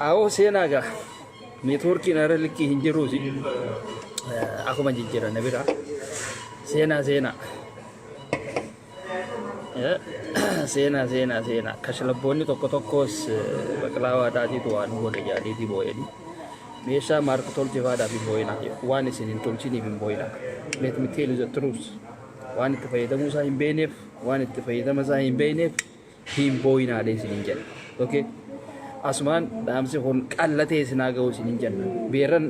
Awo seenaa gaa neetwoorkiin irra likkii hin jiruusi akkuma jijjiiran bira seenaa kashlabboonni tokko tokkos baqlaawaa daatiitu waan godhe jaaliitii boo'edhi meeshaa maarka tolchefaadhaaf hin boo'ina waan isin hin tolchiniif hin boo'ina let me tell you the truth waan itti fayyadamuu isaa hin beekneef waan itti fayyadama isaa hin beekneef hin boo'inaadhe isin hin jedhe okay asumaan dhaamsi kun qallatee isinaa ga'u isin hin jenna beeran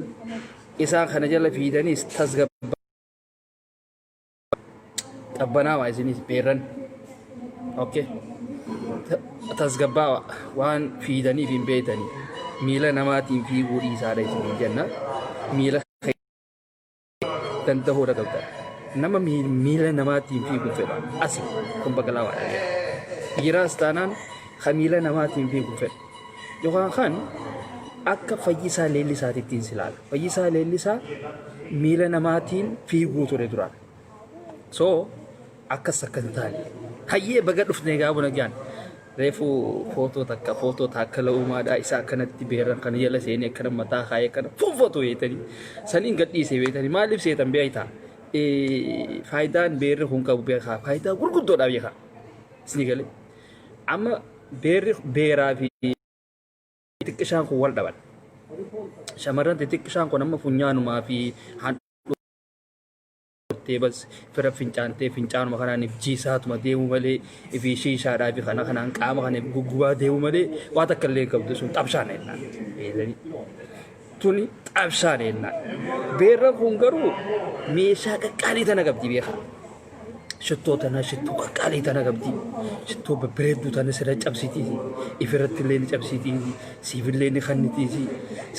isaan kana jala fiidaniis tasgabbanaawaa isinis beeran okay tasgabbaawa waan fiidaniif hin beekanii miila namaatiin fiiguu dhiisaadha isin hin jenna miila danda'uudha qabda nama miila namaatiin fiiguu fedha asi kun baqlaawaadha dhiiraas taanaan kan miila namaatiin fiiguu fedha yookaan kan akka fayyisaa leellisaatittiin silaala fayyisaa leellisaa miila namaatiin fiiguu ture duraan so akkas hin taane hayyee baga dhufnee gaabuna gyaan reefu footoo taakkala uumaadhaa isaa akkanatti beeran kan jala seenee akkana mataa kaayee akkana footoo yeetanii saniin gadhiisee beetanii maaliif seetan beeytaa faayidaan beerri kun qabu beekaa faayidaa gurguddoodhaa beekaa isinii galee amma beerri beeraa fi xiqqishaan kun wal dhaban shamarran xiqqishaan kun amma funyaanumaa fi bas fira fincaantee fincaanuma kanaan jiisaatuma deemu malee fi shiishaadhaa fi kanaan qaama kana guggubaa deemu malee waan takka illee qabdu sun xabshaan ennaan tuni xabshaan ennaan beerra kun garuu meeshaa qaqqaalii tana qabdi beekaa shittoo tana shittoo qaqqaalii tana qabdi shittoo babbareedduu tana sirra cabsitiisi ifirratti illee ni cabsitiisi siifillee ni kannitiisi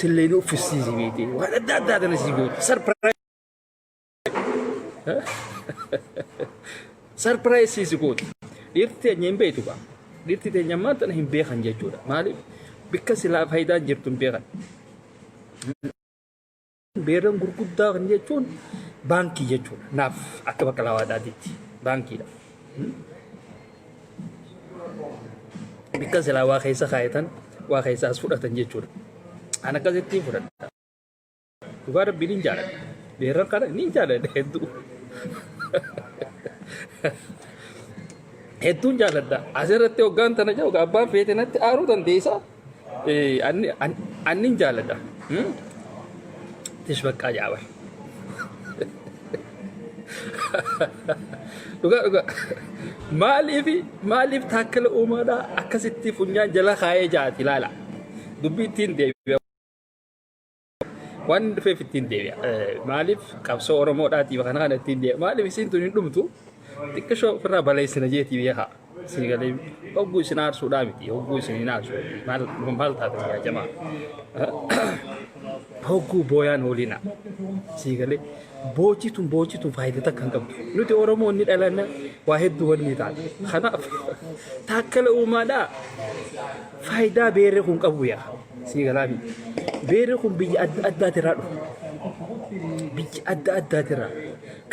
sillee ni uffisiisi beekte waan adda addaa tana si gootu surprise si gootu dhiirti teenya hin beektu qaba dhiirti teenya ammaan tana hin beekan jechuudha maaliif bakka silaa faayidaan jirtu hin beekan beeran gurguddaa kan jechuun baankii jechuudha naaf akka baqlaawaadhaatitti baankiidha bakka silaa waa keessa kaayatan waa keessaas fudhatan jechuudha an akkasittiin fudhadha dhugaa rabbiin hin jaaladha beeran kana ni jaaladha hedduun jaaladha asirratti hoggaan tana jedhu abbaan feete natti aaruu dandeessa annin jaaladha tishbaqqaa jaaba dhugaa maaliif taakkala uumaadhaa akkasitti funyaan jala kaayee jaati ilaala dubbii ittiin deebi'a waan dhufeef ittiin deebi'a maaliif qabsoo oromoodhaatiif kana ittiin deebi'a maaliif isiin tun hin dhumtu xiqqishoo ofirraa baleessina jeetii beekaa isin galee hogguu isin aarsuudhaa miti hogguu isin hin aarsu maal taatan yaa jamaa hogguu booyaan hoolina isin galee boocituun faayidaa takka hin qabdu nuti oromoonni dhalanna waa hedduu wanni taate kanaaf taakkala uumaadhaa faayidaa beerri kun qabu yaa isin galaa beerri kun biyya adda addaatirraa dhufa biyya adda addaatirraa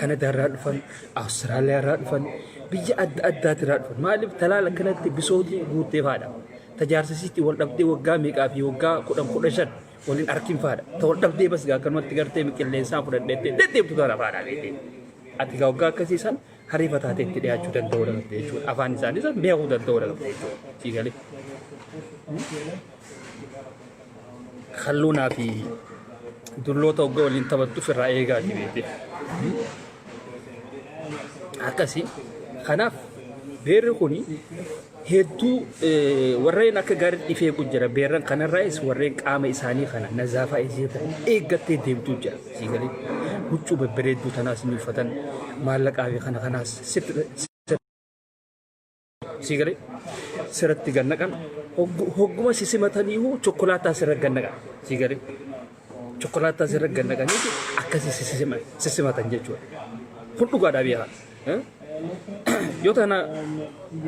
kanadaarraa dhufan awustiraaliyaarraa dhufan biyya adda addaatirraa dhufan maaliif talaala kanatti bisootii guuttee faadha tajaarsisiitti wal dhabdee waggaa meeqaa fi waggaa 15 waliin arkin faadha ta wal dhabdee bas gaa kanumatti gartee qilleensaan fudhadheettee deddeebtu tana faadha beekee ati gaa waggaa akkasiisan hariifa taateetti dhiyaachuu danda'uu dhabde jechuudha afaan isaanii san beekuu danda'uu dhabde jechuudha sii galee kalluunaa fi dulloota hoggaa waliin taphattuuf irraa eegaa jireete akkasii kanaaf beerri kuni hedduu warreen akka gaarii dhifee jira beerran kanarraayis warreen qaama isaanii kana nazaafaa isheetan eeggattee deemtuu jira sii galee huccuu babbareedduu tanaas ni uffatan maallaqaa fi kanaas sii galee sirratti gannaqan hogguma sisimataniihu chokkolaataa sirra gannaqan sii galee chokkolaataa sirra gannaqaniiti akkasii sisimatan jechuudha kun dhugaadhaa beekaa yoo tana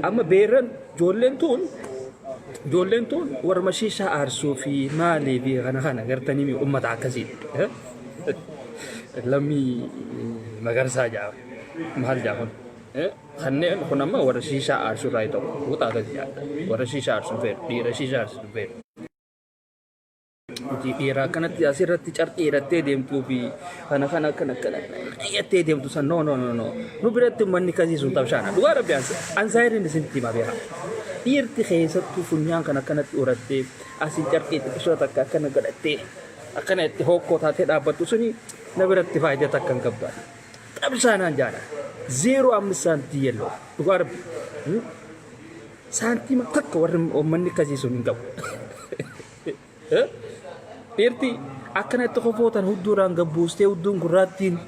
amma beerran ijoolleen tun warma shiishaa aarsuu fi maalii fi kana gartanii ummata akkasii lammii magarsaa jaaba maal jaafan kanneen kun amma warra shiishaa aarsuu irraa ta'u wuxaa gadi jaadha warra shiishaa aarsuu feeru dhiira shiishaa aarsuu feeru dubartii dhiiraa kanatti asirratti carqii hidhattee deemtuu fi kana hidhattee deemtu san no nu biratti manni kasii sun tabshaana dhugaa rabbi ansaayirin isinitti himaa beekaa dhiirti keessattuu funyaan kan akkanatti urattee asiin carqii xiqqisoo takka akkana godhattee akkana itti hokkoo taatee dhaabbattu suni na biratti faayidaa takka hin qabdu tabshaanaan jaala 0.5 saantii yelloo dhugaa rabbi saantima takka warri uummanni kasii sun hin qabu. Dhiirti akkanatti qofootan hudduudhaan gabbuustee hudduun gurraattiin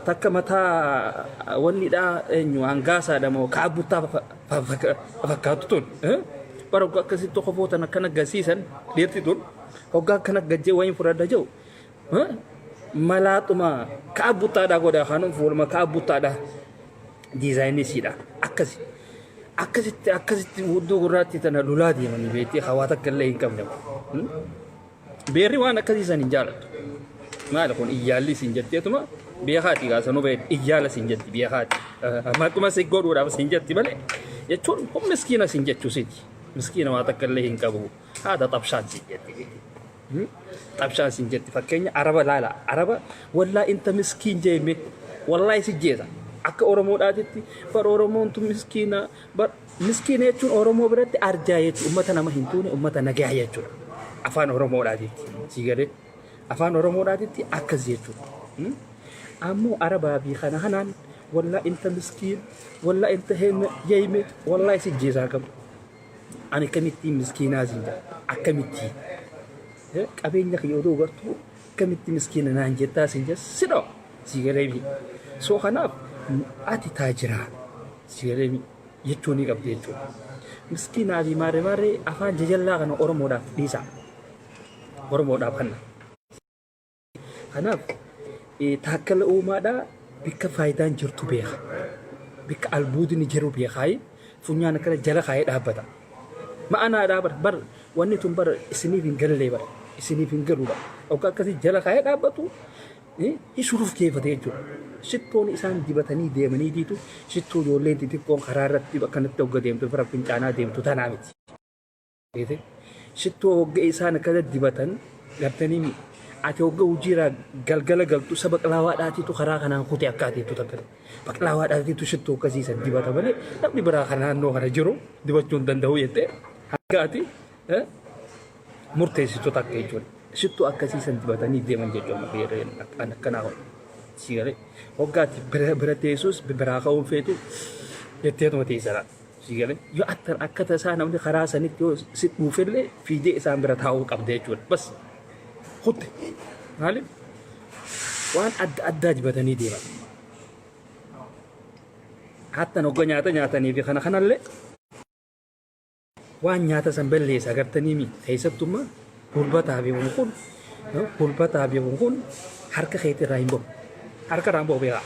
takka mataa wannidhaa eenyu hangaasaadha moo kaabuttaa fakkaatu tun. Bara hoggaa akkasitti qofootan akkana gasiisan dhiirti tun hoggaa akkana gajjee wayin fudhadha jiru. Malaaxuma kaabuttaadhaa godhaa kanuun fuuluma kaabuttaadhaa diizaayinisiidha akkasi. Akkasitti hudduu gurraatti tana lolaa deemanii beektee hawaa takka illee hin qabne. Beerri waan akkasiisan hin jaalatu. Maali kun iyyaalli isin jetteetuma beekaati gaasanuu beektu iyyaala isin jetti beekaati. Maquma si godhuudhaaf isin jetti malee jechuun kun miskiina isin jechuusiti. Miskiina waa takka illee hin qabu. Haadha xabshaan isin jetti. Xabshaan isin jetti fakkeenya araba laala. Araba wallaa inta miskiin jeeme wallaa isin jeesa. Akka Oromoodhaatitti bara Oromoon tun miskiina jechuun Oromoo biratti arjaa jechuudha. Uummata nama hin tuune uummata nagaa jechuudha. Afaan Oromoodhaatitti sigalee afaan Oromoodhaatitti akkas jechuudha. Ammoo Arabaa fi kanaan wallaa inta miskiin wallaa inta yeeme wallaa isin jeesaa qabu. Ani kamittiin miskiinaa zinja akkamitti qabeenya kiyya oduu gartuu akkamitti miskiina naan jettaa zinja sidoo sigalee soo kanaaf ati taajiraa sigalee jechuun ni qabdi jechuudha. Miskiinaa fi maarree afaan jajallaa kana Oromoodhaaf dhiisa. Oromoodhaaf kanna. Kanaaf taakkala uumaadhaa bikka faayidaan jirtu beeka. Bikka albuudni jiru beekaa funyaan akkana jala kaayee dhaabbata. Ma'anaadhaa bara wanni tun bara isiniif hin galle bara isiniif hin galu bara. Akka akkasii jala kaayee dhaabbatu isuruuf keeffate jechuudha. Shittoon isaan dibatanii deemanii diitu shittoo ijoolleen xixiqqoon karaa irratti akkanatti hogga deemtu bira fincaanaa deemtu tanaa miti. Shittoo hogga isaan akkana dibatan gartanii ati hogga hojiirraa galgala galtu isa baqlaawaadhaatiitu karaa kanaan kutee akkaateetu takkate. Baqlaawaadhaatiitu shittoo akkasiisan dibata malee namni biraa kan naannoo kana jiru dibachuu hin danda'u jettee hanga ati murteessitu takka jechuudha. Shittoo akkasiisan dibatanii deeman jechuudha akkanaa kun. Sigalee hoggaatti bira teessus biraa ka'uun feetu jetteetuma teessara. Sigalee yoo akka tasaa namni karaa sanitti yoo si dhuufillee fiigee isaan bira taa'uu qabda jechuudha. Bas hutte maaliif waan adda dibatanii deeman. Hatta hogga nyaata nyaatanii fi kanallee waan nyaata san balleessa agartanii mi keessattummaa gulbataa beekuun kun harka keetirraa hin bahu. Harka ramboo beekaa.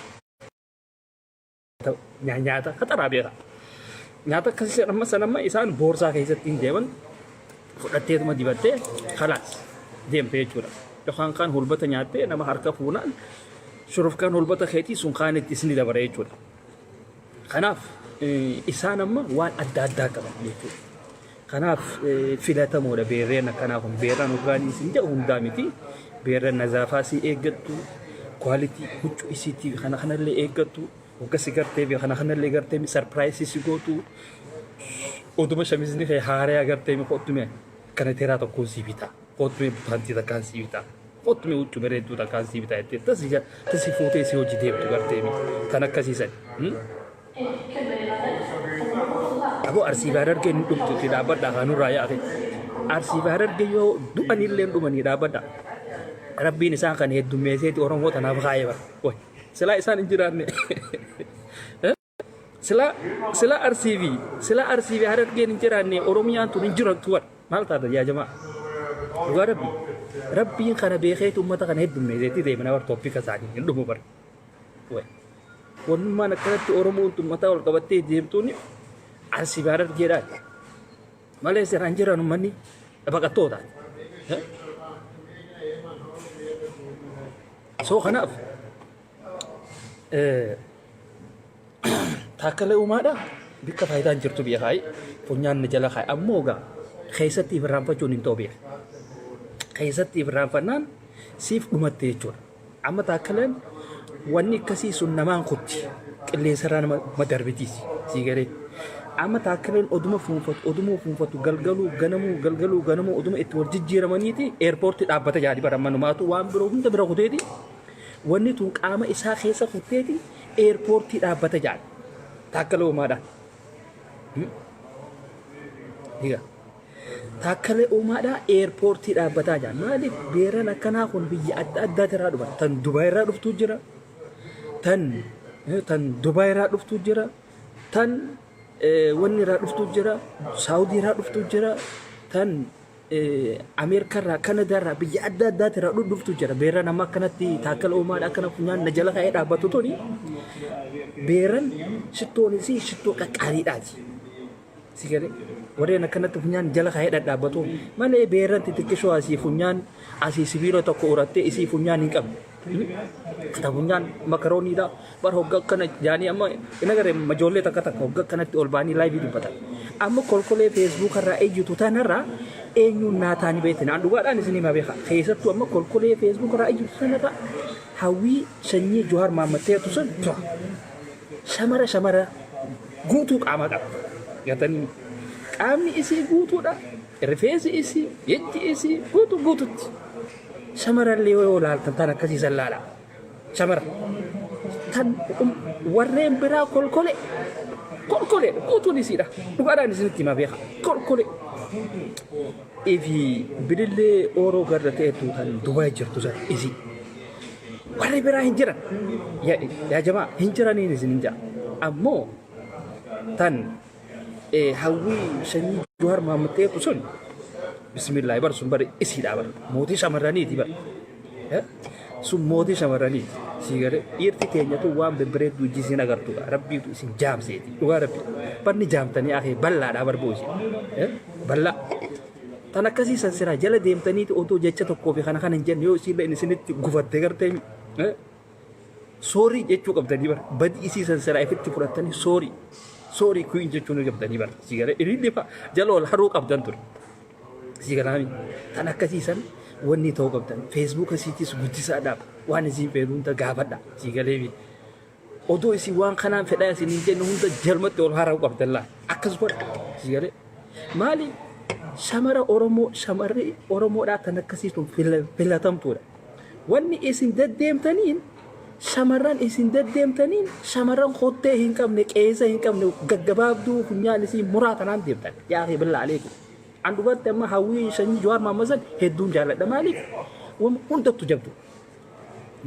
Nyaata kataraa beekaa. Nyaata akkasii sanamma isaan boorsaa keessatti hin deeman fudhatteetuma dibattee khalaas deemte jechuudha. Yookaan kaan hulbata nyaattee nama harka fuunaan shurufkaan hulbata keetii sun kaan itti isni dabara jechuudha. Kanaaf isaan amma waan adda addaa qaban jechuudha. Kanaaf filatamoodha beerreen akkanaa kun beerraan urgaanii isin jedhu hundaa miti. Beerreen nazaafaa si eeggattu. Quality huccuu isiitii kanallee eeggattu hogga si gartee fi kanallee gartee sarpiraayisii si gootu oduma shamizni kee haaree agartee qottume kana teeraa tokkoon si bita qottume butaantii takkaan si bita qottume huccuu bareedduu takkaan si bita jettee tasi fuutee si hojii deemtu gartee kan akkasiisan. Aboo arsii baarargee ni dhumtu itti dhaabbadhaa kanurraa yaa'e arsii baarargee yoo du'anillee dhumanii dhaabbadhaa. Rabbiin isaan kan heddummeesseeti Oromoo tanaaf kaayee bara. Silaa isaan hin jiraanne. Silaa arsiifi harargeen hin jiraanne Oromiyaan tun hin jiraattu bara. Maal taata yaa jamaa? Dhugaa Rabbiin kana beekeeti uummata kana heddummeesseeti deemina bara tooppika isaanii hin dhumu bara. Wannummaan akkanatti Oromoon tun mataa ol qabattee deemtuun arsiifi harargeedhaan. Malee siraan jiran uummanni baqattoota. So kanaaf taakkala uumaadhaa bikka faayidaan jirtu beekaa funyaan jala kaa'e ammoo keessatti irraanfachuun hin ta'u beeka. keessatti irraanfannaan siif dhumatte jechuudha. Amma taakkaleen wanni akkasii sun namaan kutti qilleensarraa nama madarbitiisi sii garee. Amma taakkaleen oduma fuunfatu galgaluu ganamuu oduma itti wal jijjiiramaniiti eerpoortii dhaabbata jaadii barammanumaatu waan biroo hunda bira kuteeti wanni tun qaama isaa keessa kuteeti eerpoortii dhaabbata jaadii taakkalee uumaadhaan. Taakkalee uumaadhaa eerpoortii dhaabbataa jira. Maaliif beeran akkanaa kun biyya adda addaati irraa dhufan. Tan Dubaay irraa dhuftu jira. Tan Dubaay irraa dhuftu jira. Tan wanni irraa dhuftu jira. Saawudii irraa dhuftu jira. Tan Ameerikaa irraa Kanadaa irraa biyya adda addaati irraa dhuftu jira. Beeran amma akkanatti taakkalee uumaadhaa akkana funyaan na jala ka'ee dhaabbatu tuni. Beeran shittoonis shittoo qaqqaaliidhaati. Sigalee warreen akkanatti funyaan jala ka'ee dhadhaabatu malee beeran xixiqqishoo asii funyaan asii sibiila tokko urattee isii funyaan hin qabne. Kata funyaan makarooniidha bar hogga akkana jaanii amma ina garee majoollee takka hogga akkanatti ol baanii laayivii dubbatan. Amma kolkolee feesbuuk irraa ejjitu tanarraa eenyuun naataanii beektina. Dhugaadhaan isin hima beeka. Keessattuu amma kolkolee feesbuuk irraa ejjitu tanarraa hawwii sanyii Johaar Maammatteetu sun shamara guutuu qaama qaba. Gatanii qaamni isii guutuudha. Rifeensi isii, ijji isii guututti. Shamarallee yoo ilaaltan tan akkasiisan laala. Shamara. Tan warreen biraa kolkolee guutuun isiidha. Dhugaadhaan isinitti hima beeka. Kolkolee. Ifi bilillee ooroo garra ta'etu kan Dubaay jirtu sana isii. Warri biraa hin jiran. Yaa jamaa hin jiraniin isin hin jaa. Ammoo tan hawwii sanyii Johaar Maammatteetu sun bismillah bar sun bar isiidha bar mootii shamarraniiti bar sun mootii shamarraniiti sigare dhiirti keenyatu waan bebbereedduu ijjiisiin agartuudha rabbiitu isin jaamseeti dhugaa rabbi barni jaamtanii akee bal'aadhaa barboosi bal'aa tan akkasiisan siraa jala deemtaniiti otoo jecha tokkoo fi kana hin jenne yoo isiillee isinitti gufatte gartee soorii jechuu qabdanii bar badii isiisan siraa ifitti fudhattanii soorii kuyin jechuun qabdanii bar sigare inni fa jala ol haruu qabdan ture sigaraami tan akkasiisan wanni ta'uu qabdan feesbuuk asiitis guddisaadhaaf waan isin feeduunta gaafadha sigaleefi odoo isin waan kanaan fedhaa isin hin jenne hunda jalmatti ol haruu qabdallaa akkas godha sigale maali shamarri Oromoodhaa tan akkasiisun filatamtuudha wanni isin deddeemtaniin shamarran isin deddeemtaniin shamarran hottee hin qabne qeessa hin qabne gaggabaabduu funyaan isin muraa tanaan deemtan yaa akhi billaa aleeku an dubatte amma hawwii sanyii Johaar Maammatsan hedduun jaalladha maaliif hundattu jabdu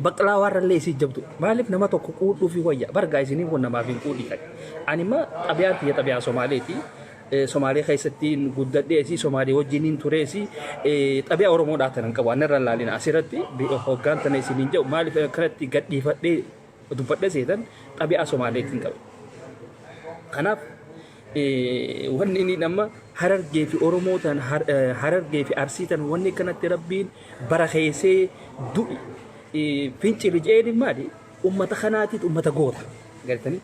baqlaa warrallee isii jabdu maaliif nama tokko quudhuu fi wayya bargaa isiniin kun namaaf hin quudhii kan anima xabiyaan tiyya xabiyaa Somaaleeti Somaalee keessatti guddadhee isii Somaalee wajjiniin ture isii xabiyaa Oromoodhaa tanan qabu anarra laalina asirratti hoggaan tana isiniin jedhu maaliif akkanatti gadhiifadhee dubbadhe seetan xabiyaa Somaaleetiin qabu. Kanaaf wanni inni nama Harargee fi Oromoo tan Harargee fi Arsii tan wanni kanatti rabbiin bara keessee du'i fincili jedheen maali ummata kanaatiif ummata goota gartanii.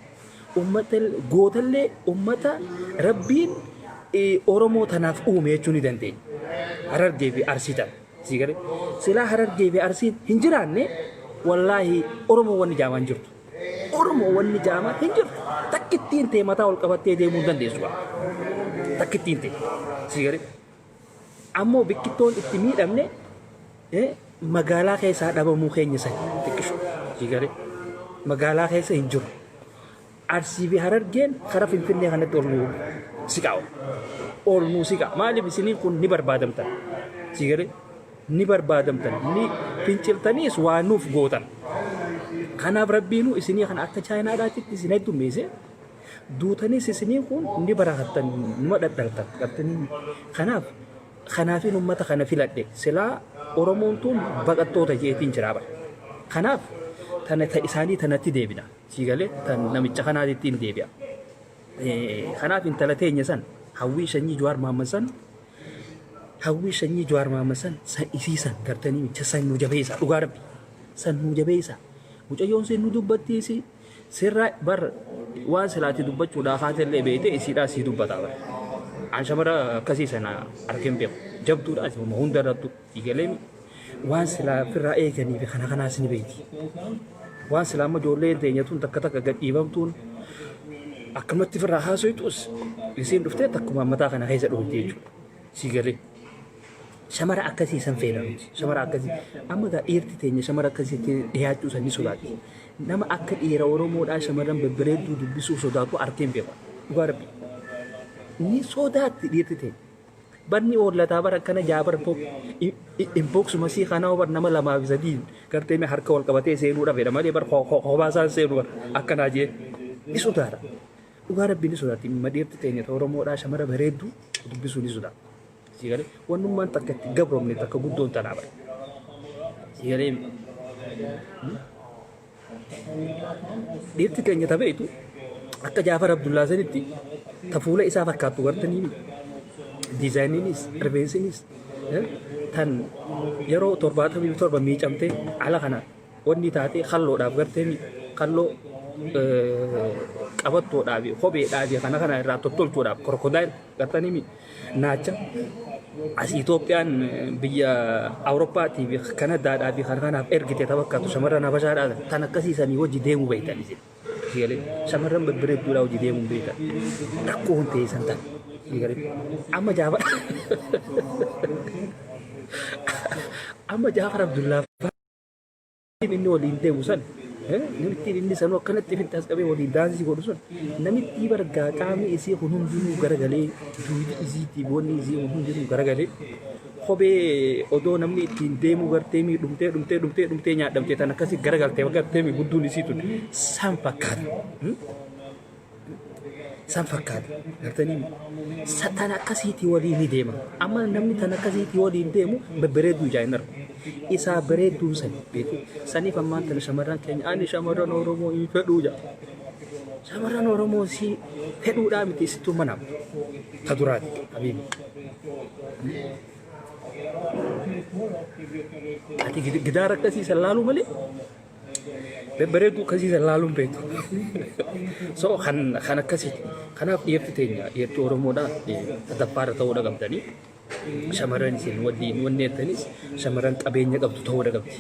Ummata gootallee ummata rabbiin Oromoo tanaaf uume jechuun ni dandeenya. Harargee fi Arsii tan sigare silaa Harargee fi Arsiin hin jiraanne wallaahi Oromoo wanni jaamaan jirtu. Oromoo wanni jaamaa hin jirtu. Takkittiin ta'e mataa ol qabattee deemuu dandeessu. Takkittiin ta'e sigare ammoo bikkittoon itti miidhamne magaalaa keessaa dhabamuu keenya san xiqqishu sigare magaalaa keessa hin jiru. Arsii fi Harargeen karaa Finfinnee kanatti ol nuu siqaa maaliif isiniin kun ni barbaadamtan sigare ni barbaadamtan ni finciltaniis waan nuuf gootan kanaaf rabbiinu isinii kana akka chaayinaadhaatti isin heddummeesse duutanis isiniin kun ni barakattan nima dhadhaltan qabtanii kanaafin ummata kana filadhe silaa Oromoon tun baqattoota jeetiin jiraa bara kanaaf tana isaanii tanatti deebina sigale tan namicha kanaatittiin deebi'a kanaaf intala teenya san hawwii sanyii Johaar Maammatsan san isiisan gartanii micha san nu jabeessa dhugaa rabbi san nu jabeessa mucayyoon sen nu dubbattiisi sirraa bar waan silaatti dubbachuudhaaf haatellee beete isiidhaa sii dubbataa bara an shamara akkasii sana argeen beeku jabduudha asuma hundarrattu digalee waan silaa firraa eeganii fi kana kanaas ni beeki. Waan silaa amma ijoollee teenyatuun takka takka gad dhiibamtuun akkamatti firraa haasoytuus isiin dhuftee takkuma mataa kana keessa dhoofte jechuudha. Sigalee shamara akkasii san fayyadamuuti. Shamara akkasii amma gaa dhiirti teenya shamara akkasiitti dhiyaachuu san ni sodaati. Nama akka dhiira Oromoodhaa shamarran babbareedduu dubbisuu sodaatu argeen beeku. Dhugaa rabbi. Ni sodaatti dhiirti teenya. Barni oolataa bara akkana jaabar inboksuma sii kanaa bar nama lamaa fi sadii gartee harka wal qabatee seenuudha fedha malee bar hobaasaan seenuu bar akkanaa jee ni sodaadha. Dhugaa rabbi ni sodaatti. Dhiirti teenya Oromoodhaa shamara bareedduu dubbisuu ni sodaata. Sigalee wannummaan takka itti gabroomne takka guddoon tanaa bara. Sigalee dhiirti keenya taphaitu akka Jaafar Abdullaa sanitti tafuula isaa fakkaattu gartanii diizaayiniinis rifeensinis tan yeroo 77 miicamtee ala kana wanni taatee qalloodhaaf gartee qalloo qabattoodhaaf kopheedhaaf kana irraa tottolchuudhaaf krokodaayil gartanii naacha as Itoophiyaan biyya Awurooppaatii fi Kanadaadhaa fi kanaaf ergite tabakkaatu shamarran Habashaadhaa tan akkasiisanii hojii deemuu beektan isin. Shamarran babbareedduudhaa hojii deemuu beektan. Rakkoo hin ta'esan tan. Amma Jaafar Abdullaa inni waliin deemu san namitti inni sanuu akkanatti fintaas qabee waliin daansii godhu sun namitti bargaa qaamni isii kun hundinuu garagalee duudi isiitii boonni isii kun hundinuu garagalee kophee odoo namni ittiin deemu gartee dhumtee nyaadhamtee tan akkasii garagaltee gartee gudduun isii tun san fakkaata. San fakkaata gartanii tan akkasiitii waliin ni deema. Amma namni tan akkasiitii waliin deemu babbareedduu ijaan argu. Isaa bareedduu san beeku. Saniif ammaan tana shamarran keenya ani shamarran Oromoo hin fedhuu jaa. Shamarran Oromoo si fedhuudhaa miti sittuu manaaf. Ta duraati habiibi. Ati gidaara akkasiisan laaluu malee babbareedduu akkasiisan laaluun beektu. So kan akkasiiti. Kanaaf dhiirti teenya dhiirti Oromoodhaa dabbaara ta'uudha qabdanii. Shamarran isin waliin wanneettanis shamarran qabeenya qabdu ta'uudha qabdi.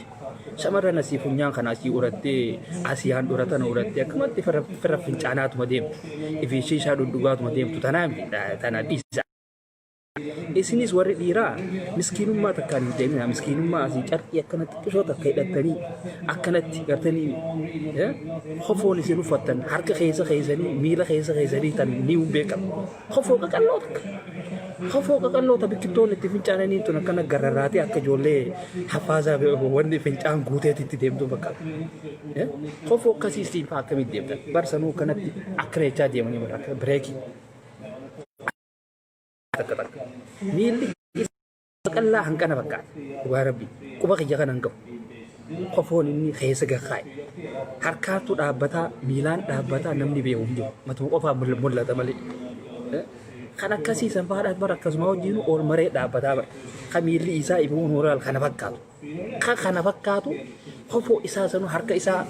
Shamarran asii funyaan kana asii urattee asiyaan dhuratana urattee akkamatti firra fincaanaatuma deemtu. Ifii shiishaa dhudhugaatuma deemtu tanaa dhiisa. Isinis warri dhiiraa miskiinummaa takkaan hin deemina. Miskiinummaa asii carqii akkanatti qishoo takka hidhattanii akkanatti gartanii hofoon isin uffattan harka keessa keessanii miila keessa keessanii tan ni beekamu. Hofoo qaqalloo takka. Hofoo qaqalloo ta biqiltoonni itti fincaananii tun akkana gararraatee akka ijoollee hafaasaa wanni fincaan guuteetitti deemtu bakka. Hofoo akkasii siifaa akkamitti deemtan barsanuu kanatti akka reechaa deemanii bara akka bireekii. Miilli qaqallaa hanqana fakkaata. Dhugaa rabbi quba kiyya kan hanqabu. Hofoon inni keessa gahaaye. Harkaatu dhaabbataa miilaan dhaabbataa namni beeku hin jiru. Matuma qofaa mul'ata malee. Kan akkasiisan faadhaat bara akkasuma wajjin ol maree dhaabbataa bara. Kan miilli isaa ifuun horaal kana fakkaatu. Kan kana fakkaatu hofoo isaa sanuu harka isaa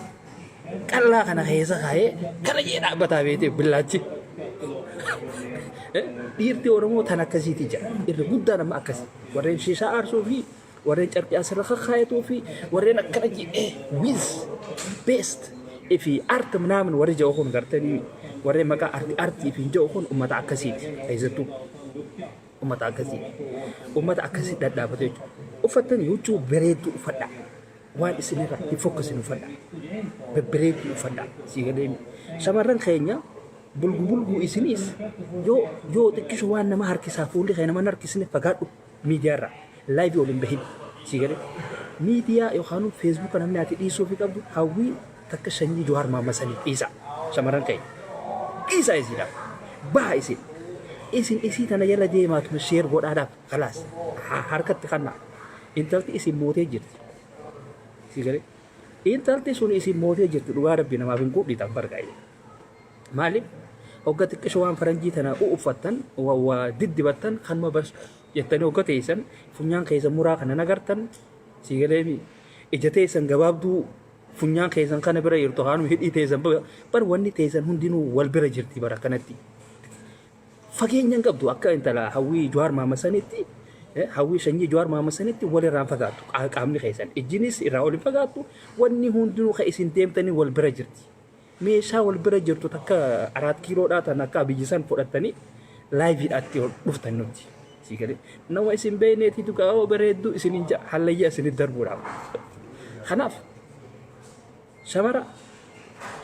qallaa kana keessa kaayee kana jee dhaabbataa beetee billaachi. Dhiirti Oromoo tan akkasiiti jira. Irra guddaa nama akkasii. Warreen shiishaa aarsuu fi warreen carqii asirra kakkaayatuu fi warreen akkana jedhee wiz beest fi art minaamin warri ja'u kun gartanii warreen maqaa artii fi ja'u kun uummata akkasiiti. Keessattuu uummata akkasiiti. Uummata akkasii dhadhaabatu jechuudha. Uffatanii huccuu bareedduu uffadha. Waan isinirra hin fokkasin uffadha. Babbareedduu uffadha. Siigalee shamarran keenya bulguu isinis yoo xiqqisho waan nama harkisaa fuulli kee nama harkisne fagaadhu miidiyaarraa laayivii waliin bahin siigalee miidiyaa yookaan feesbuuka namni ati dhiisuu fi qabdu hawwii takka sanyii Jawaar Mahaammad dhiisa shamarran keenya dhiisa isiidha baha isin isii tana jala deemaatuma sheer godhaadhaaf kalaas harkatti kannaa intalti isin mootee jirti siigalee intalti sun isin mootee jirti dhugaa rabbi namaaf hin qudhiitan bargaa'e. Maaliif hogga xiqqisho waan faranjii tana uffattan waa diddibattan kanuma bas jettanii hogga teessan funyaan keessa muraa kana nagartan siigalee ija teessan gabaabduu funyaan keessan kana bira jirtu haanuma hidhii teessan bar wanni teessan hundinuu wal bira jirti bara kanatti. Fageenyaan qabdu akka intala hawwii Jawaar Mahaammad sanitti hawwii sanyii Jawaar Mohaammed sanitti walirraan fagaatu qaamni keessan ijjinis irraa waliin fagaatu wanni hundinuu kan isin deemtanii wal bira jirti. Meeshaa wal bira jirtu takka 4 kiiloodhaa tan akka biyyisan fudhattanii laayiviidhaatti dhuftan nuti. Sigalee nama isin beeyneetitu qaawwa bareedduu isin hallayyaa isinit darbuudhaaf. Kanaaf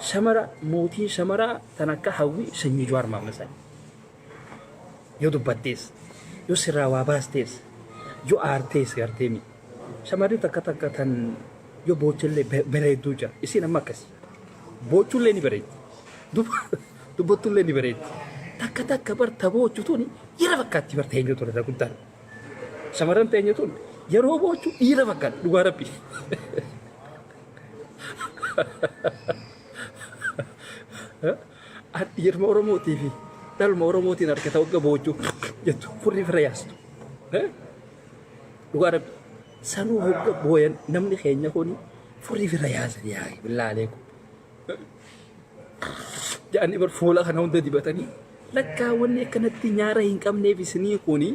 shamara mootii shamaraa tan akka hawwii sanyii Jawaar Mohaammed sanii yoo dubbattees yoo sirraa waa baastees yoo aartees garteemi shamarri takka tan yoo boochallee bareedduu jira isin amma akkasii boochallee ni bareeddi dubbattullee ni bareeddi takka bar taboochutuun dhiira fakkaatti bar teenye ture guddaan shamarran teenye tun yeroo boochu dhiira fakkaatti dhugaa rabbi dhiirma Oromootii fi dhalma Oromootiin harkata wagga boochuu jettu furri fira yaastu. Dhugaa rabbi sanuu wagga booyan namni keenya kuni furri fira yaasan yaa'e billaalee kun. Jaanni bar fuula kana hunda dibatanii lakkaa wanni akkanatti nyaara hin qabneef isinii kuni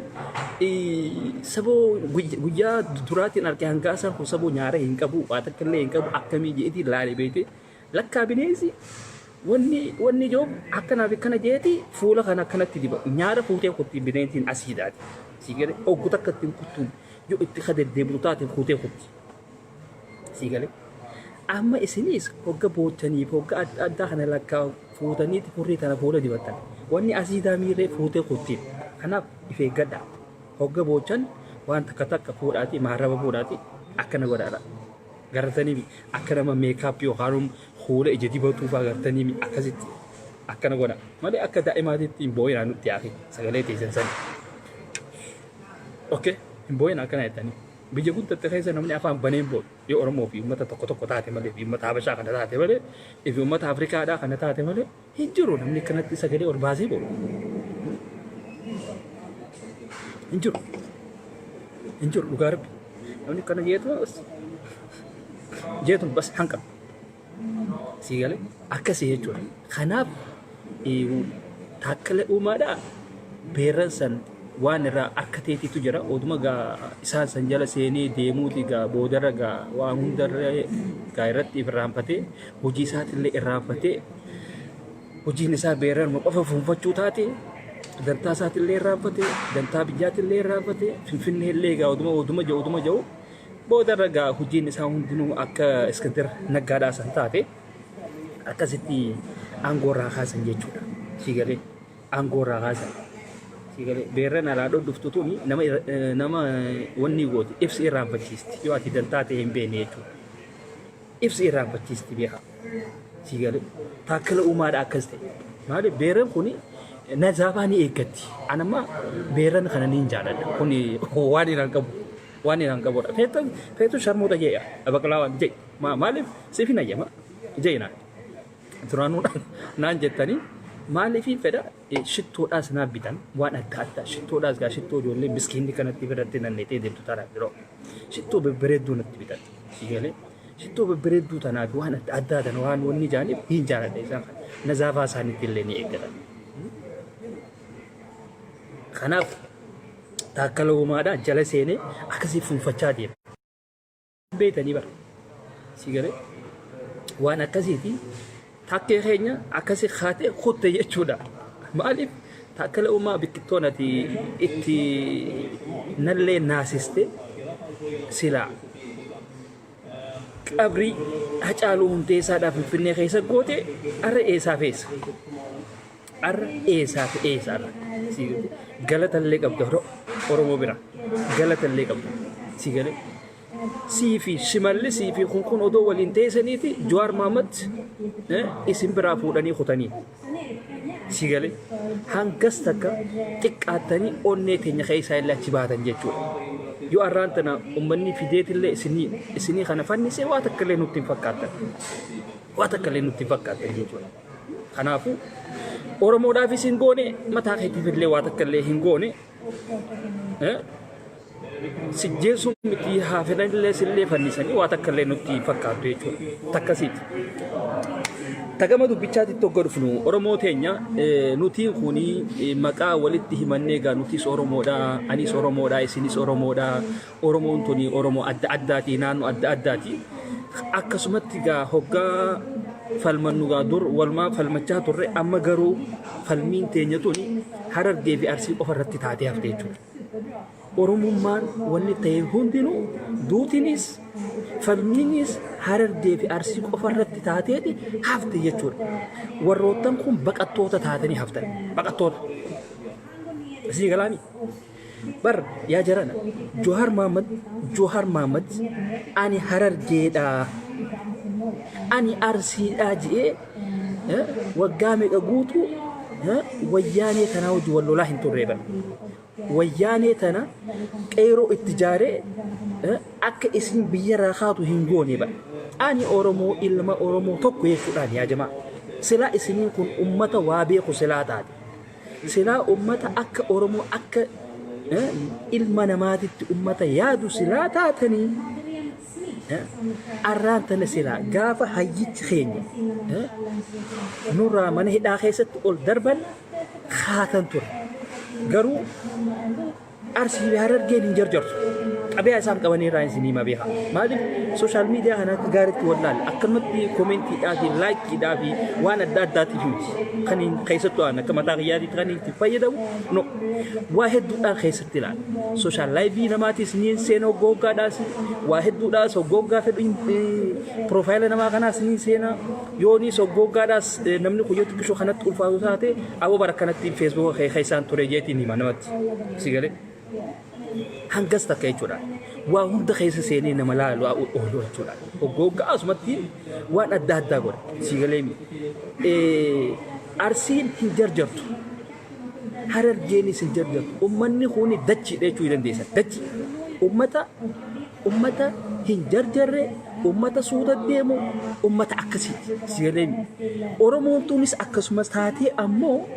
saboo guyyaa duraatiin harkee hangaasan kun saboo nyaara hin qabu waa takka illee hin qabu akkamii jeetii laalee beekte lakkaa bineensi. Wanni joo akkanaaf akkana jeeti fuula kana akkanatti diba nyaara fuutee kutti bineentiin asiidhaati. Sigalee oggu takka ittiin kuttuun yoo itti kadeddeebitu taate fuutee kutti. Sigalee amma isinis hogga boochaniif hogga adda kana lakkaa fuutaniiti furrii tana fuula dibattan. Wanni asiidhaa miirree fuutee kuttiin. Kanaaf if eeggadha. Hogga boochan waan takka fuudhaati maarraba fuudhaati akkana godhaadha. Garatanii akka nama meekaap yookaan fuula ija dibatuuf agartanii akkasitti akkana godha malee akka daa'imaatiitti hin boo'inaa nutti yaafi sagalee teessan sani. Okay hin boo'inaa akkana jettanii biyya guddatti keessa namni afaan baneen boo'u yoo Oromoo fi uummata tokko taate malee fi uummata Habashaa kana taate malee fi uummata Afrikaadhaa kana taate malee hin jiru namni kanatti sagalee ol baasee boo'u hin jiru dhugaa rabbi namni kana jeetu bas hanqaba. Sigalee akkasii jechuudha. Kanaaf taakkalee uumaadhaa beeran san waan irraa akka teetitu jira. Oduma isaan san jala seenee deemuuti boodarra waan hundarra irratti irraanfatee hojii isaatillee irraanfatee hojiin isaa beeran qofa fuunfachuu taate dantaa isaatillee irraanfatee dantaa biyyaatillee irraanfatee finfinneellee oduma jiru boodarra hojiin isaa hundinuu akka Iskandir Naggaadhaa san taate. Akkasitti aangoorraa kaasan jechuudha. Sigalee aangoorraa kaasan. Sigalee beerran alaa dhuftutuun nama wanni gooti ibsi irraanfachiisti yoo ati dantaa ta'e hin beekne jechuudha. Ibsi irraanfachiisti beeka. Sigalee taakkala uumaadhaa akkas ta'e. Maaliif beerran kuni nazaafaa ni eeggatti. Anamma beerran kana ni jaalladha. Kuni waan irraan qabudha. Feetu sharmuudha jee'a. Baqlaawwan jee. Maaliif siif hin ayyama jeenaa. Turaanuu naan jettanii maaliif fedha shittoodhaas naaf bitan waan adda shittoodhaas shittoo ijoollee miskiinni kanatti biratti nanneetee deemtu taanaaf yeroo shittoo babbareedduu natti bitan sigalee shittoo babbareedduu tanaaf waan adda tana waan wanni jaaniif hin jaaladha isaan nazaafaa isaaniitti illee ni eeggatan. Kanaaf taakkala uumaadhaa jala seenee akkasii fuunfachaa deema. Beetanii bara sigalee waan akkasiiti. Takkee keenya akkasii haatee kutte jechuudha. Maaliif taakkala uumaa biqiltoon ati itti nallee naasiste silaa qabrii Hacaaluu Hundeessaadhaaf Finfinnee keessa goote arra eessaaf eessa? Arra eessaaf eessaadha? Galatallee qabda Oromoo bira galatallee qabda sigalee. Siifi shimalli siifi kun odoo waliin teessaniiti Jawaar Mohaammed isin biraa fuudhanii kutanii sigalee hangas takka xiqqaattanii onnee teenya keessaa illee achi baatan jechuudha. Yoo arraan tana uummanni fideetillee isinii kana fannisee waa takka illee nutti hin fakkaatan jechuudha. Kanaafuu Oromoodhaaf isin goone mataa keetiif illee waa takka illee hin goone sijjeessuun miti haa fedhanillee sillee fannisanii waa takka illee nutti fakkaatu jechuudha. Takkasiiti. Tagama dubbichaatti tokko dhufnu Oromoo teenya nutiin kuni maqaa walitti himannee egaa nutis Oromoodha, anis Oromoodha, isinis Oromoodha. Oromoon tuni Oromoo adda addaati, naannoo adda addaati. Akkasumatti egaa hoggaa falmannu egaa dur walumaa falmachaa turre amma garuu falmiin teenya tuni Harargee fi Arsii qofa irratti taatee hafte jechuudha. Oromummaan wanni ta'e hundinuu duutinis falmiinis Harargee fi Arsii qofa irratti taateeti hafte jechuudha. Warroottan kun baqattoota taatanii haftan. Baqattoota. Isii galaani. Bar yaa jarana Johar Mahammad ani Harargeedha. Ani Arsiidha jedhee waggaa meeqa guutuu wayyaanee tanaa hojii wal lolaa hin turreeban. Wayyaanee tana qeeroo itti jaaree akka isin biyya irraa kaatu hin goone ba. Ani Oromoo ilma Oromoo tokko jechuudhaan yaa jamaa. Silaa isiniin kun ummata waa beeku silaa taate. Silaa ummata akka Oromoo akka ilma namaatitti ummata yaadu silaa taatanii arraan tana silaa gaafa hayyichi keenya nurraa mana hidhaa keessatti ol darban kaatan ture. Garuu Arsii fi Harargeen hin jarjartu. Qabiyaa isaan qabanii irraa isinii ma beeka. Maaliif sooshaal miidiyaa kana akka gaariitti wallaale akkanumatti koomentiidhaa fi laayikiidhaa fi waan adda addaatiif miti. Kan keessattuu akka mataa kiyyaatiitti kan itti fayyadamu no waa hedduudhaan keessatti ilaala. Sooshaal laayivii namaatis ni seena hoggooggaadhaas waa hedduudhaas hoggoggaa fedhu piroofaayila namaa kanaas ni seena yoonis hoggooggaadhaas namni kuyyootti bishoo kanatti ulfaatu taate aboo bara kanatti feesbuuka keessaan ture jeetiin hima namatti. Sigalee. Hangas takka jechuudha. Waa hunda keessa seenee nama laalu oolu jechuudha. Hoggoggaa asumatti waan adda addaa godha. Sigalee Arsiin hin jarjartu. Harargeenis hin jarjartu. Uummanni kuni dachiidha jechuu dandeessan. Dachi. Uummata hin jarjarre, uummata suuta deemu, uummata akkasiiti. Sigalee Oromoon tunis akkasumas taatee ammoo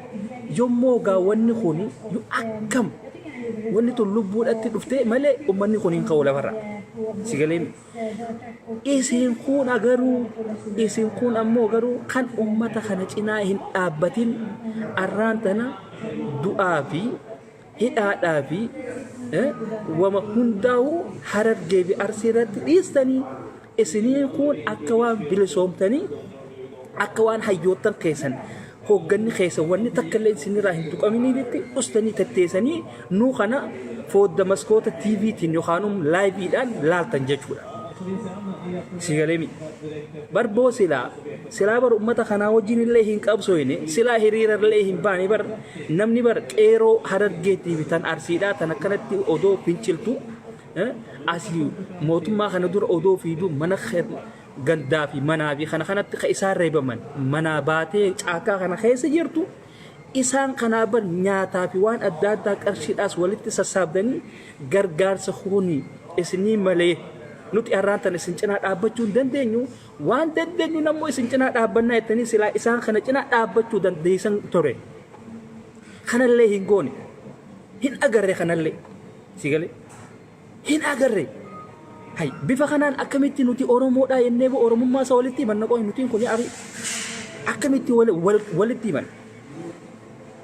yommuu gaawwanni kuni akkam wanni tun lubbuudhaatti dhuftee malee uummanni kun hin ka'u lafarra. Sigalee isin kun ammoo garuu kan uummata kana cinaa hin dhaabbatin arraan tana du'aa fi hidhaadhaa fi wama hundaa'u Harargee fi Arsii irratti dhiistanii isiniin kun akka waan bilisoomtanii akka waan hayyoottan keessan hogganni keessa wanni takka illee isinirraa hin tuqaminiitti dhustanii tatteessanii nuu kana foodda maskoota TVtiin yookaan laayiviidhaan laaltan jechuudha. Sigalee barboo silaa bar uummata kanaa wajjin illee hin qabsooyne silaa hiriira illee hin baane bar namni bar qeeroo Harargeetii fi tan Arsiidhaa tan akkanatti odoo finciltu asii mootummaa kana dura odoo fiiduu mana gandaa fi manaa fi kanatti ka isaan reebaman manaa baatee caakaa kana keessa jirtu isaan kanaa bar nyaataa fi waan adda addaa qarshiidhaas walitti sassaabdanii gargaarsa kuni isinii malee nuti arraan tan isin cinaa dhaabbachuu hin dandeenyu waan dandeenyu nammoo isin cinaa dhaabbannaa jettanii silaa isaan kana cinaa dhaabbachuu dandeessan ture. Kanallee hin goone hin agarre kanallee sigalee hin agarre. Hai bifa kanaan akkamitti nuti Oromoodhaa jennee Oromummaa isaa walitti himanna qoy nuti kun akkamitti walitti himan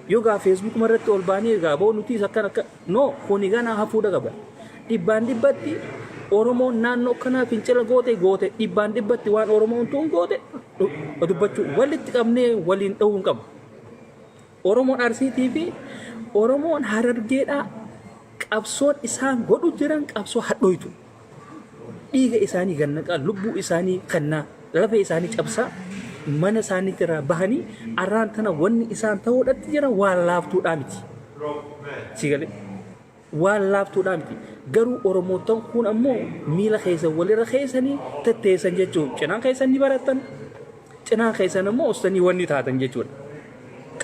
yoo gaa Facebook marratti ol baanii gaa boo nuti akka no kuni gana hafuudha qaba dhibbaan dhibbatti Oromoon naannoo kanaa fincila goote dhibbaan dhibbatti waan Oromoon tuun goote dubbachuu walitti qabnee waliin dha'uun qaba. Oromoon Arsiitii fi Oromoon Harargeedhaa qabsoon isaan godhu jiran qabsoo hadhooytu. Dhiiga isaanii gannaqaa lubbuu isaanii kannaa lafa isaanii cabsaa mana isaaniitti irraa bahanii arraan tana wanni isaan ta'uudhaatti jiran waan laaftuudhaa miti. Sigalee waan laaftuudhaa miti. Garuu Oromootaan kun ammoo miila keessan walirra keessanii tatteessan jechuudha. Cinaan keessan ni baratan cinaan keessan ammoo ostanii wanni taatan jechuudha.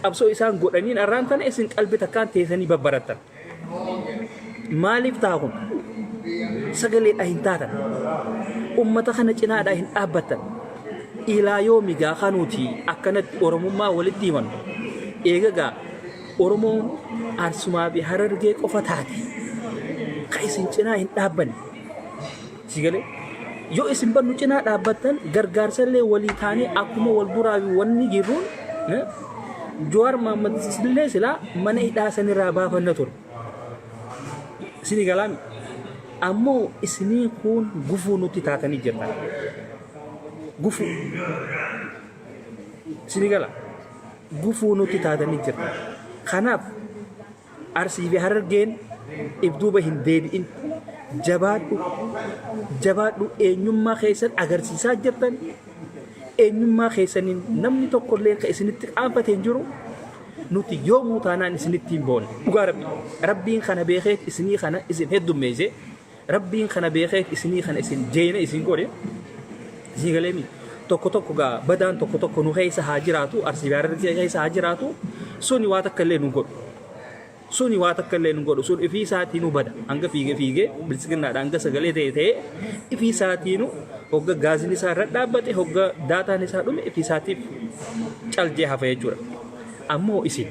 Qabsoo isaan godhaniin arraan tana isin qalbii takkaan teessanii babbaratan. Maaliif ta'a kun? Sagaleedhaa hin taatan. Uummata kana cinaadhaa hin dhaabbatan. Ilaa yoomi gaa kanuuti akkanatti Oromummaa walitti himan. Eegagaa Oromoon Arsumaa fi Harargee qofa taate. Ka isin cinaa hin dhaabbanne si galee yoo isin bannu cinaa dhaabbatan gargaarsallee walii taanee akkuma wal duraa fi wanni jirruun Jawaar Mohaammed illee silaa mana hidhaa sanirraa baafanna ture sini galaami ammoo isinii kun gufuu nutti taatanii jirtan gufuu sini gala gufuu nutti taatanii jirtan kanaaf Arsii fi Harargeen ibduuba hin deebi'in jabaadhu eenyummaa keessan agarsiisaa jirtan eenyummaa keessaniin namni tokkollee ka isinitti qaanfatee hin jiru nuti yoomuu taanaan isinitti hin boone dhugaa rabbiin kana beekeet isinii kana isin heddummeesse rabbiin kana beekeet isinii kana isin jeena isin godhe isin galeemi tokko gaa badaan tokko nu keessa haa jiraatu Arsii fi Harargee keessa haa jiraatu suni waa takka illee nu godhu suni waa takka illee nu godhu sun ifii isaatii nu bada hanga fiigee bilisiginnaadha hanga sagalee ta'e ifii isaatii nu hogga gaazin isaa irra dhaabbate hogga daataan isaa dhume ifii isaatiif caljee hafa jechuudha ammoo isin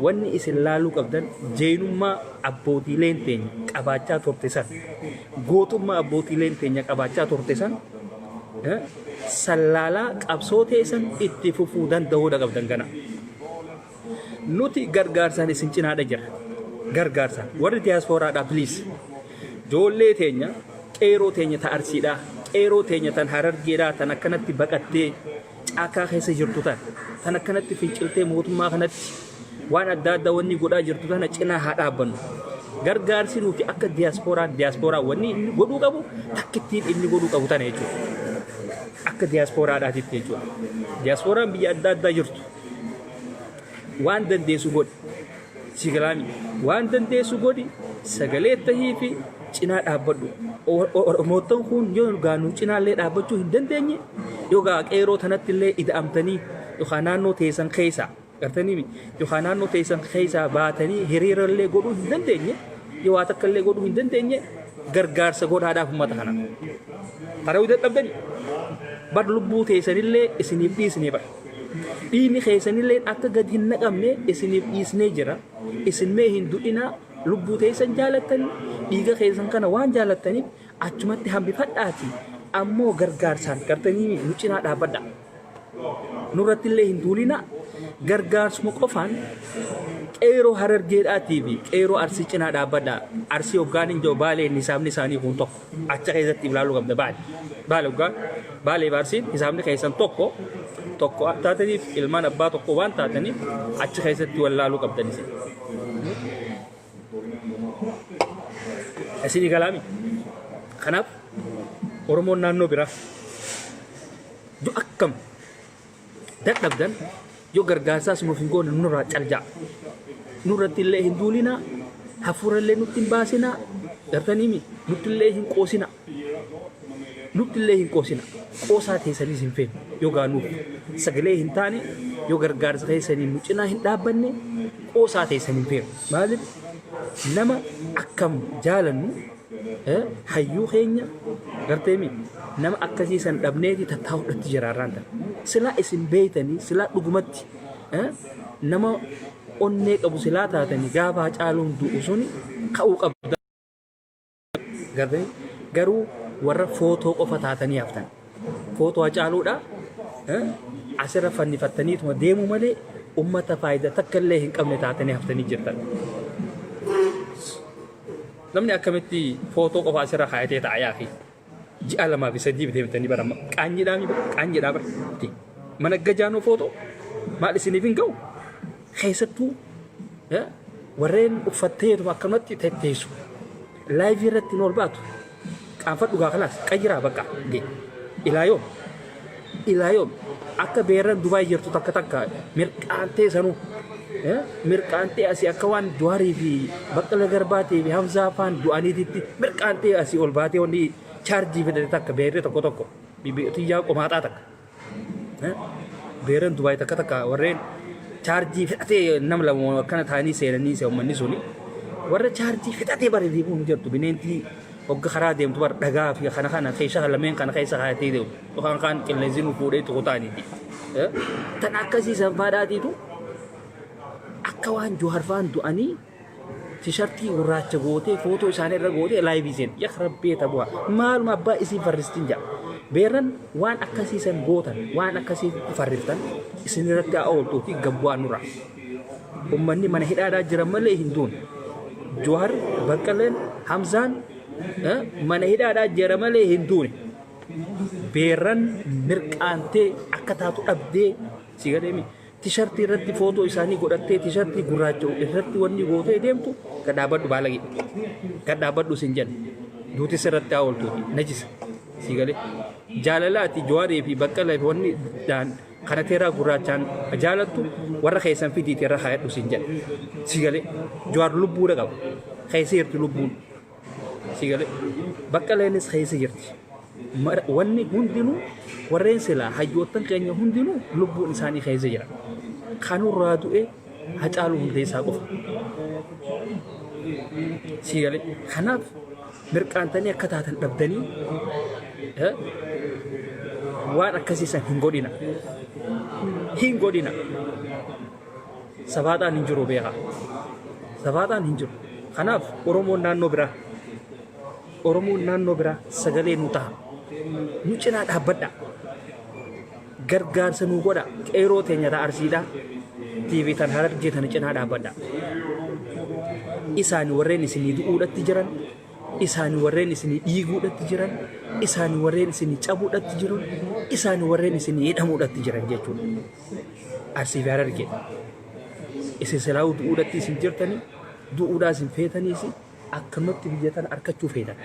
wanni isin laaluu qabdan jeenummaa abbootiileen teenya qabaachaa turte san gootummaa abbootiileen teenya qabaachaa turte san sallaalaa qabsoo teessan itti fufuu danda'uudha qabdan kana nuti gargaarsaan isin cinaadha jira gargaarsaan warri diyaaspooraadhaa please joollee teenya qeeroo teenya ta Arsiidhaa qeeroo teenya tan Harargeedhaa tan akkanatti baqattee caakaa keessa jirtu tan akkanatti finciltee mootummaa kanatti waan adda addaa wanni godhaa jirtu tana cinaa haa dhaabbannu gargaarsi nuti akka diyaaspooraa wanni inni godhuu qabu takkittiin inni godhuu qabu tana jechuudha akka diyaaspooraadhaatitti jechuudha diyaasporaan biyya adda addaa jirtu waan dandeessu godhi sigalaami waan dandeessu godhi sagalee tahii fi cinaa dhaabbadhu oromootan kun yoo gaanuu cinaallee dhaabbachuu hin dandeenye yoo gaa qeeroo tanatti illee ida'amtanii yookaan naannoo teessan keessaa gartanii yookaan naannoo teessan keessaa baatanii hiriirallee godhuu hin dandeenye yoo waa takka illee godhuu hin dandeenye gargaarsa godhaadhaaf uummata kana tarawii dadhabdanii bar lubbuu teessanillee isiniif dhiisnee bara dhiini keessanillee akka gadi hin naqamne isiniif dhiisnee jira isin mee hin du'inaa lubbuu teessan jaalattanii dhiiga keessan kana waan jaalattaniif achumatti hambifadhaati ammoo gargaarsaan gartanii nu cinaa dhaabbadha nurrattillee hin duulinaa gargaarsuma qofaan qeeroo Harargeedhaatii fi qeeroo Arsii cinaa dhaabbadha Arsii hoggaan hin jiru baalee hisaabni isaanii kun tokko acha keessatti ilaaluu qabda baale hoggaan baalee Arsiin hisaabni keessan tokko taataniif ilmaan abbaa tokko waan taataniif achi keessatti wallaaluu qabdanis isinii galaami kanaaf Oromoon naannoo biraa yoo akkam dadhabdan yoo gargaarsaas nuuf hin goone nurraa calja'a nurratti illee hin duulinaa hafuurallee nutti hin baasinaa gartaniimi nutti illee hin qoosina qoosaa teessaniis hin feenu yoo gaanuuf sagalee hin taane yoo gargaarsa keessanii nu cinaa hin dhaabbanne qoosaa teessan hin feenu maaliif nama akkam jaalannu hayyuu keenya garteemi nama akkasiisan dhabneeti tattaa'uudhatti jiraarraan tan silaa isin beeytanii silaa dhugumatti nama onnee qabu silaa taatanii gaafaa caaluun du'u suni ka'uu qabda garuu warra footoo qofa taatanii haftan footoo caaluudha asirra fannifattaniituma deemu malee ummata faayidaa takka illee hin qabne taatanii haftanii jirtan namni akkamitti footoo qofa asirra kaayatee taa'aa fi ji'a 2 fi 3 deemtanii barama qaanyiidhaa barti mana gajaanoo footoo maal isiniif hin ga'u keessattuu warreen uffatteetuma akkanumatti tetteessu laayivii irratti hin olbaatu qaanfadhu gaa kalaas qayyiraa bakka ilaa yoom akka beerran Dubaay jirtu takka mirqaantee sanuu mirqaantee asii akka waan Jawaarii fi Baqqalaa Garbaatii fi Hamzaa faan du'aniititti mirqaantee asii ol baatee wanni chaarjii fidate takka beerree tokko xiyyaa qomaaxaa takka beerran Dubaay takka warreen chaarjii fidhatee nam lama akkana ta'anii seenanii uummanni suni warra chaarjii fidhatee bareedee kun jirtu bineentii hogga karaa deemtu bar dhagaa fi kana keessa lameen kana keessa kaayatee deemu yookaan kaan qilleensi nu fuudhee tuqutaaniiti tan akkasiisan faadhaatiitu akka waan Jawaar faan du'anii tishartii gurraacha gootee footoo isaanii irra gootee laayivii seen yaa rabbee tabu'a maaluma abbaa isii farristiin jaa beeran waan akkasiisan gootan waan akkasii farriftan isin irratti haa ooltuu fi gabbu'aan nurra ummanni mana hidhaadhaa jiran malee hin duun Johar Baqqaleen Hamzaan mana hidhaadhaa jira malee hin duune beeran mirqaantee akka taatu dhabdee si gadeemi tishartii irratti footoo isaanii godhattee tishartii gurraacha irratti wanni gootee deemtu gadhaabadhu baalagi gadhaabadhu sin jedhe duuti sirratti haa ooltuu fi najisa si galee jaalalaati Joharii fi Baqqalee fi wanni dhaan kana teeraa gurraachaan jaalattu warra keessan fidiiti irra haadhu sin jedhe si galee Johar lubbuudha qaba keessa jirti lubbuun si galee Baqqaleenis keessa jirti wanni hundinuu warreen silaa hayyoottan keenya hundinuu lubbuun isaanii keessa jira kanurraa du'e Hacaaluu Hundeessaa qofa si galee kanaaf mirqaantanii akka taatan dhabdanii waan akkasiisan hin godhina sabaataan hin jiru beekaa sabaataan hin jiru kanaaf Oromoon naannoo biraa sagalee nu ta'a nu cinaa dhaabbadha gargaarsa nu godha qeeroo teenya ta'a Arsiidhaa TV tan Harargee tan cinaa dhaabbadha isaanii warreen isinii du'uudhatti jiran isaanii warreen isinii dhiiguudhatti jiran isaanii warreen isinii cabuudhatti jiran isaanii warreen isinii hidhamuudhatti jiran jechuudha Arsii fi Harargee isin silaa du'uudhatti isin jirtanii du'uudhaa isin feetaniis akkanumatti biyya tana arkachuu feetan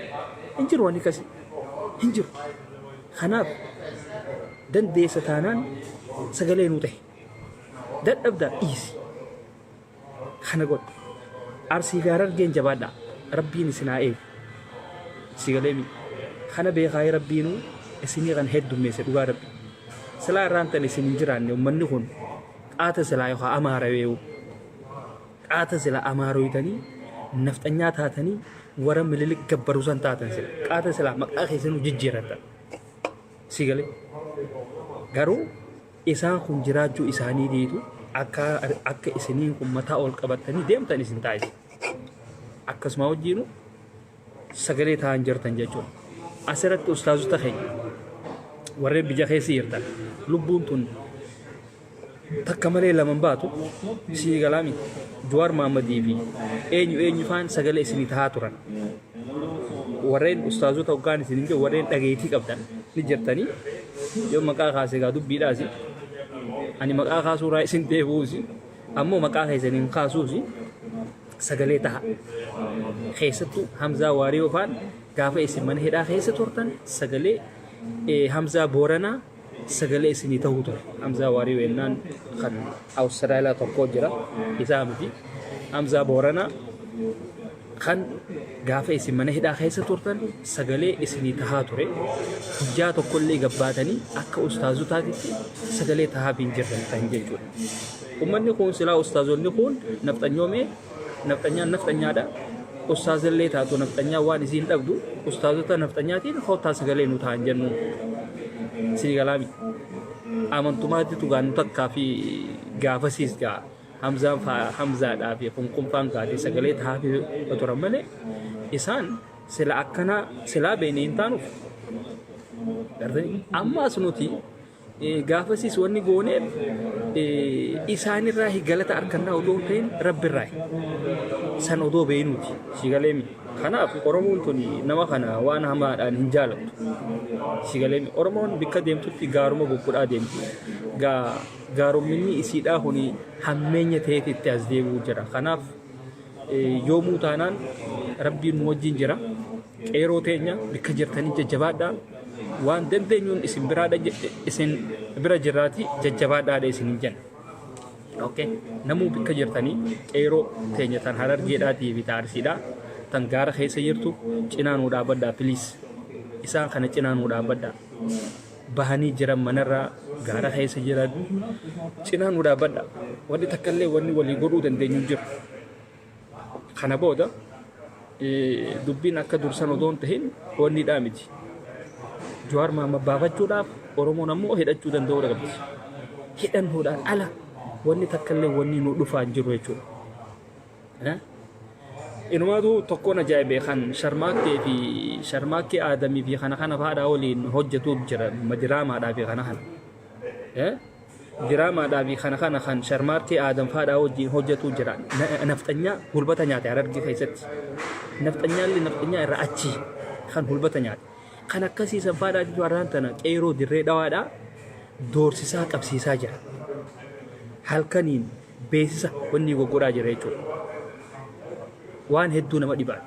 hin jiru wanni akkasii hin jiru kanaaf dandeessa taanaan sagalee nu ta'e dadhabdaa dhiisi kana godha Arsii fi Harargeen jabaadhaa rabbiin isin haa eegu si galee mi kana beekaa rabbiinuu isinii kan heddummeesse dhugaa rabbi silaa irraan tan isin hin jiraanne ummanni kun qaata silaa yookaan amaarawee qaata silaa amaarooyitanii nafxanyaa taatanii warra mililik gabbaruusan taatan sila qaata silaa maqaa keessanuu jijjiiratan si galee garuu isaan kun jiraachuu isaanii diitu akka isiniin kun mataa ol qabatanii deemtan isin taa'is akkasuma wajjiinu sagalee ta'an jirtan jechuudha asirratti ustaazota keenya warreen biyya keessa jirtan lubbuun tun takka malee laman baatu si galaami Johar Mahammadii fi eenyu faan sagalee isinii tahaa turan warreen ustaazota hoggaan isiniin jiru warreen dhageetii qabdan ni jirtanii yoo maqaa kaasee gaa dubbiidhaasi ani maqaa kaasuuraa isin deebuusi ammoo maqaa keessaniin kaasuusi sagalee taha keessattuu Hamzaa Waarii ofaan gaafa isin mana hidhaa keessa turtan sagalee Hamzaa Booranaa sagalee isinii ta'uu ture Hamzaa Waarii wennaan kan Awustiraaliyaa tokko jira isaa miti Hamzaa Booranaa kan gaafa isin mana hidhaa keessa turtan sagalee isinii tahaa ture guyyaa tokkollee gabbaatanii akka ustaazotaatitti sagalee tahaa hin jirtan ta'an jechuudha ummanni kun silaa ustaazonni kun nafxanyoomee nafxanyaan nafxanyaadha ustaazillee taatu nafxanyaa waan isiin dhabdu ustaazota nafxanyaatiin hootaa sagalee nu ta'an jennu si galaami amantumaatti tugaan takkaa fi gaafasiis gaa Hamzaadhaa fi kunfaan kaatee sagalee tahaa fi turan malee isaan sila akkana silaa beeknee hin taanuuf ammaas nuti gaafasiis wanni gooneef isaanirraa galata harkannaa odoo ta'in rabbirraa san odoo beeynuuti si galeemi kanaaf Oromoon tun nama kana waan hamaadhaan hin jaalattu si galeemi Oromoon bikka deemtutti gaaruma gugudhaa deemti gaaromminni isiidhaa kuni hammeenya ta'eetitti as deebi'uu jira kanaaf yoomuu taanaan rabbiin nu wajjin jira qeeroo teenya bikka jirtanii jajjabaadhaa waan dandeenyuun isin bira jiraatii jajjabaadhaadha isinin jenna okay namuu bikka jirtanii qeeroo teenya tan Harargeedhaatii fi Arsiidhaa tan gaara keessa jirtu cinaa nuu dhaabbadhaa please isaan kana cinaa nuu dhaabbadhaa bahanii jiran manarraa gaara keessa jiran cinaa nuu dhaabbadhaa wanni takkallee wanni walii godhuu dandeenyu jiru kana booda dubbiin akka dursan odoon tahin wanni dhaa miti Johar Mahammad baafachuudhaaf Oromoon ammoo hidhachuu danda'uu qabdi hidhannoodhaan ala wanni takkallee wanni nu dhufaa hin jiru jechuudha Inumaatu tokkoon ajaa'ibee kan sharmaakkee aadamii fi kana faadhaa waliin hojjetuuf jira madiraamaadhaa fi kana. Diraamaadhaa fi kana kan sharmaakkee aadam faadhaa wajjin hojjetuuf jira. Nafxanyaa gulbata nyaate Harargee keessatti. Nafxanyaa irraa achi kan gulbata nyaate. Kan akkasiisan faadhaatiif warraan tana qeeroo dirree dhawaadhaa doorsisaa qabsiisaa jira. Halkaniin beeksisa wanni goggodhaa jira jechuudha. Waan hedduu nama dhibaadha.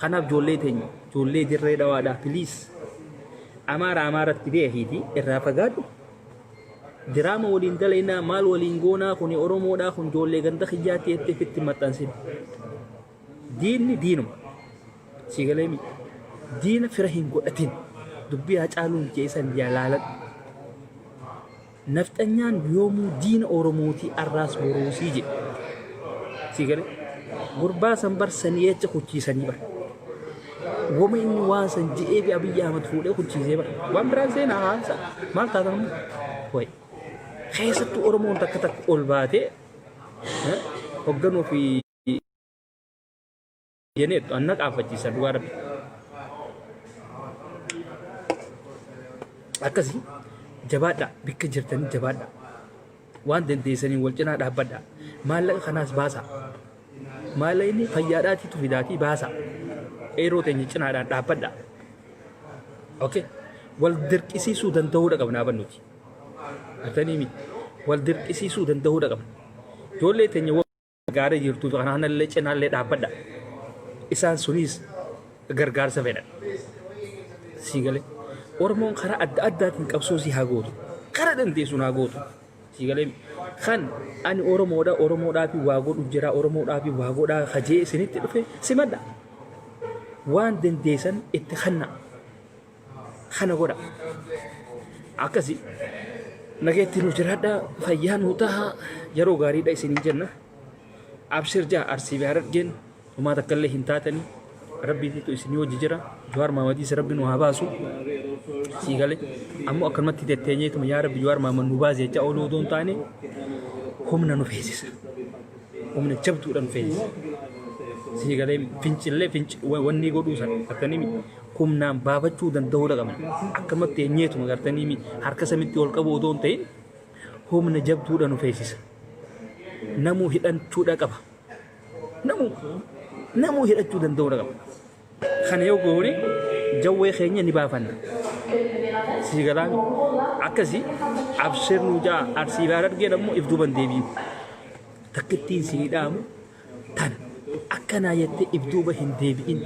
Kanaaf ijoollee teenya ijoollee dirree dhawaadhaa piliis amaaratti beekiiti irraa fagaadhu. Diraama waliin dalaynaa maal waliin goonaa kun Oromoodhaa kun ijoollee ganda xiyyaatti jettee fitti maxxansin. Diinni diinuma. Sigaleemi diina fira hin godhatin dubbii Hacaaluun jeesan jaalaalan. Nafxanyaan yoomuu diina Oromootii arraas boruusii jedhe. Sigale gurbaa san barsanii jecha kuchiisanii bara. Wama inni waan san je'ee fi Abiyyi Ahmad fuudhee kuchiisee bara. Waan biraan seenaa haasa maal taatamu? Wayi. Keessattuu Oromoon takka ol baatee hoogganuu fi yeneetu anna qaafachiisa duwwaa rabbi. Akkasii jabaadhaa bikka jirtanii jabaadhaa. Waan dandeessanii wal cinaa dhaabbadhaa. Maallaqa kanaas baasaa. Maallaqni fayyaadhaatiitu fidaatii baasaa. Qeeroo teenya cinaadhaan dhaabbadhaa. Okay. Wal dirqisiisuu danda'uudha qabna abannuti. Artanii miti. Wal dirqisiisuu danda'uudha qabna. Ijoollee teenya gaarii jirtu kanaallee cinaallee dhaabbadhaa. Isaan sunis gargaarsa fedhan. Siigalee. Oromoon karaa adda addaatiin qabsoo si haa gootu. Karaa dandeessuun haa gootu. Siigalee. Kan ani Oromoodhaa fi waa godhu jira Oromoodhaa fi waa godhaa hajee isinitti dhufe simadha. Waan dandeessan itti kana godha. Akkasii nageetti nu jiraadha fayyaa nu taha yeroo gaariidha isiniin jenna. Abshir jaa Arsii fi Harargeen homaa takkallee hin taatanii rabbiitu isinii wajji jira. Jawaar Maamadiis rabbi nu haa baasu. Siigalee ammoo akkanumatti tetteenyeetuma yaa rabbi Jawaar Maamad nu baase jecha ooluu otoo hin taane humna nu feesisa. Humna jabduudha nu feesisa. Siigalee fincillee wanni godhuu san gartanii humnaan baafachuu danda'uudha qabna. Akkanumatti teenyeetuma gartanii harka samitti ol qabu otoo hin ta'in humna jabduudha nu feesisa. Namuu hidhachuudha qaba. Namuu hidhachuu danda'uudha qaba. Kana yoo goone jawwee keenya ni baafanna. Siigalaan akkasii abshir nu jaa Arsii fi Harargeen ammoo if duuban deebi'u. Takkittiin sii dhaamu tana akkanaa jettee if duuba hin deebi'in.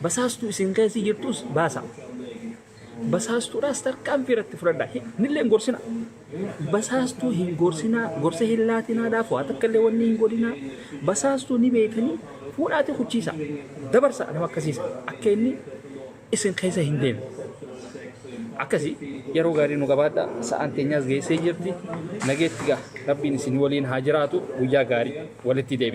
Basaastuu isin keessi jirtus baasa. Basaastuudhaas tarkaanfii irratti fudhadhaa. Nillee hin gorsina. Basaastuu hin gorsinaa, gorsa hin laatinaadhaaf waa takkallee wanni hin godhinaa. Basaastuu ni beekanii fuudhaati kuchiisa. Dabarsa nama akkasiisa. Akka inni isin keessa hin deemne. Akkasii yeroo gaarii nu qabaadha. Sa'aan teenyaas geessee jirti. Nageetti gaa rabbiin isin waliin haa jiraatu guyyaa gaarii walitti deebi'a.